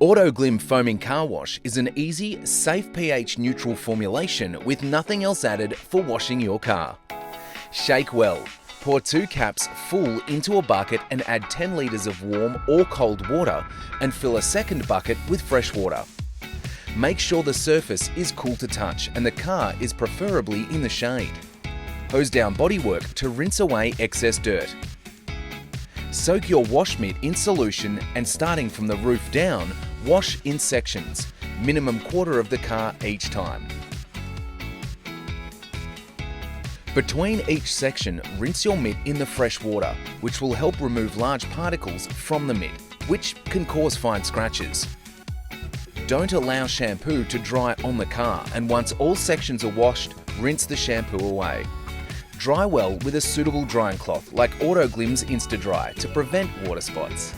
Autoglym Foaming Car Wash is an easy, safe pH-neutral formulation with nothing else added for washing your car. Shake well. Pour 2 caps full into a bucket and add 10 litres of warm or cold water and fill a second bucket with fresh water. Make sure the surface is cool to touch and the car is preferably in the shade. Hose down bodywork to rinse away excess dirt. Soak your wash mitt in solution and starting from the roof down, wash in sections, minimum quarter of the car each time. Between each section, rinse your mitt in the fresh water, which will help remove large particles from the mitt, which can cause fine scratches. Don't allow shampoo to dry on the car, and once all sections are washed, rinse the shampoo away. Dry well with a suitable drying cloth like Autoglym's Insta-Dry to prevent water spots.